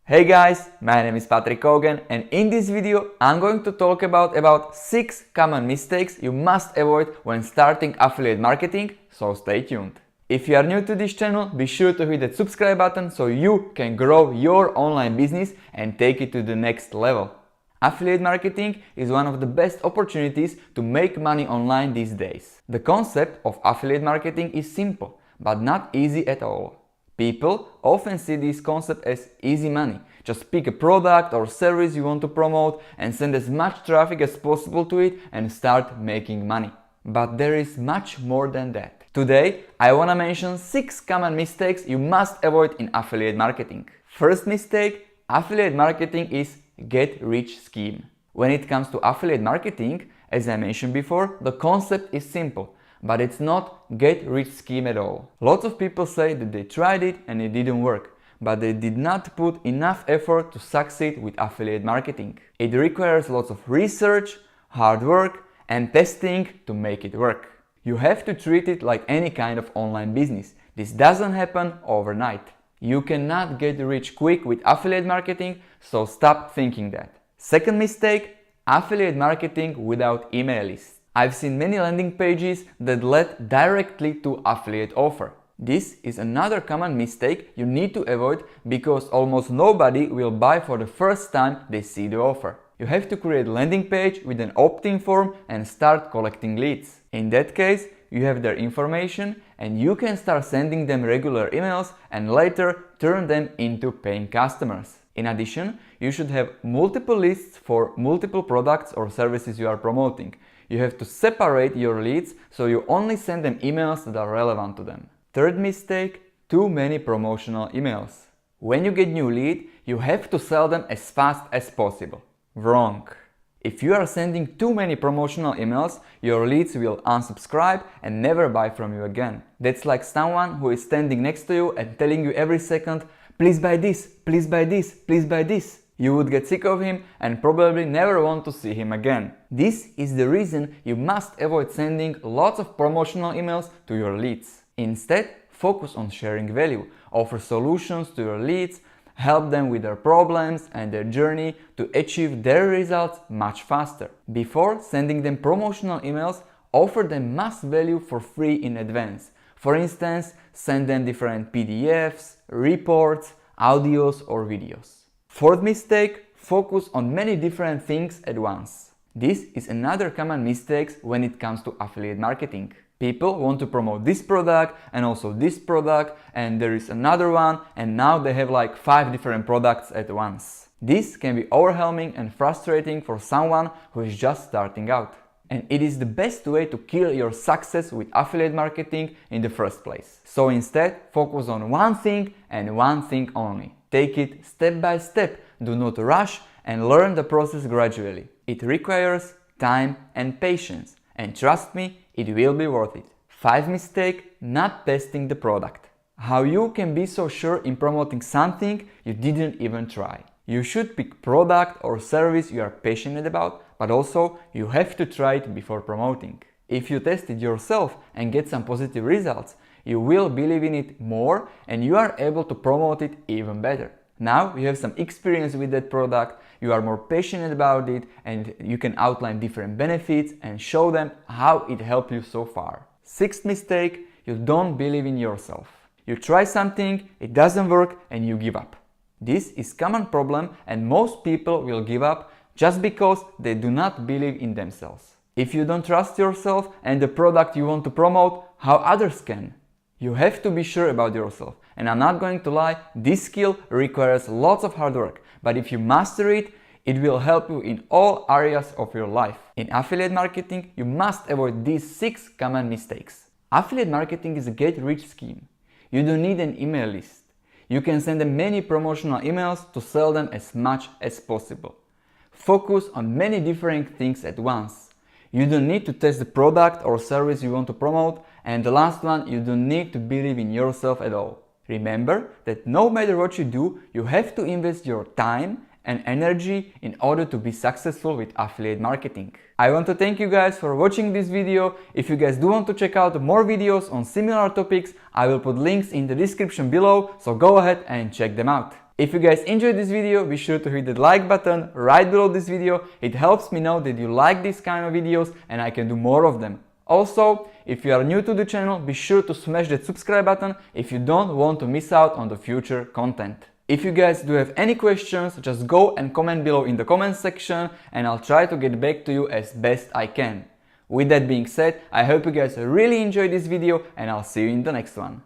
Hey guys, my name is Patrick Cogen and in this video I'm going to talk about 6 common mistakes you must avoid when starting affiliate marketing, so stay tuned. If you are new to this channel, be sure to hit that subscribe button so you can grow your online business and take it to the next level. Affiliate marketing is one of the best opportunities to make money online these days. The concept of affiliate marketing is simple, but not easy at all. People often see this concept as easy money. Just pick a product or service you want to promote and send as much traffic as possible to it and start making money. But there is much more than that. Today, I want to mention 6 common mistakes you must avoid in affiliate marketing. First mistake, affiliate marketing is get-rich scheme. When it comes to affiliate marketing, as I mentioned before, the concept is simple. But it's not get-rich scheme at all. Lots of people say that they tried it and it didn't work, but they did not put enough effort to succeed with affiliate marketing. It requires lots of research, hard work, and testing to make it work. You have to treat it like any kind of online business. This doesn't happen overnight. You cannot get rich quick with affiliate marketing, so stop thinking that. Second mistake, affiliate marketing without email list. I've seen many landing pages that led directly to affiliate offer. This is another common mistake you need to avoid because almost nobody will buy for the first time they see the offer. You have to create a landing page with an opt-in form and start collecting leads. In that case, you have their information and you can start sending them regular emails and later turn them into paying customers. In addition, you should have multiple lists for multiple products or services you are promoting. You have to separate your leads so you only send them emails that are relevant to them. Third mistake, too many promotional emails. When you get new lead, you have to sell them as fast as possible. Wrong. If you are sending too many promotional emails, your leads will unsubscribe and never buy from you again. That's like someone who is standing next to you and telling you every second, please buy this, please buy this, please buy this. You would get sick of him and probably never want to see him again. This is the reason you must avoid sending lots of promotional emails to your leads. Instead, focus on sharing value, offer solutions to your leads, help them with their problems and their journey to achieve their results much faster. Before sending them promotional emails, offer them mass value for free in advance. For instance, send them different PDFs, reports, audios or videos. Fourth mistake, focus on many different things at once. This is another common mistake when it comes to affiliate marketing. People want to promote this product and also this product and there is another one and now they have like 5 different products at once. This can be overwhelming and frustrating for someone who is just starting out. And it is the best way to kill your success with affiliate marketing in the first place. So instead, focus on one thing and one thing only. Take it step by step, do not rush and learn the process gradually. It requires time and patience and trust me, it will be worth it. 5 mistake, not testing the product. How you can be so sure in promoting something you didn't even try. You should pick product or service you are passionate about, but also you have to try it before promoting. If you test it yourself and get some positive results, you will believe in it more and you are able to promote it even better. Now you have some experience with that product, you are more passionate about it and you can outline different benefits and show them how it helped you so far. Sixth mistake, you don't believe in yourself. You try something, it doesn't work and you give up. This is a common problem and most people will give up just because they do not believe in themselves. If you don't trust yourself and the product you want to promote, how others can? You have to be sure about yourself. And I'm not going to lie, this skill requires lots of hard work. But if you master it, it will help you in all areas of your life. In affiliate marketing, you must avoid these 6 common mistakes. Affiliate marketing is a get-rich scheme. You don't need an email list. You can send them many promotional emails to sell them as much as possible. Focus on many different things at once. You don't need to test the product or service you want to promote, and the last one, you don't need to believe in yourself at all. Remember that no matter what you do, you have to invest your time and energy in order to be successful with affiliate marketing. I want to thank you guys for watching this video. If you guys do want to check out more videos on similar topics, I will put links in the description below, so go ahead and check them out. If you guys enjoyed this video, be sure to hit the like button right below this video. It helps me know that you like these kind of videos and I can do more of them. Also, if you are new to the channel, be sure to smash that subscribe button if you don't want to miss out on the future content. If you guys do have any questions, just go and comment below in the comment section and I'll try to get back to you as best I can. With that being said, I hope you guys really enjoyed this video and I'll see you in the next one.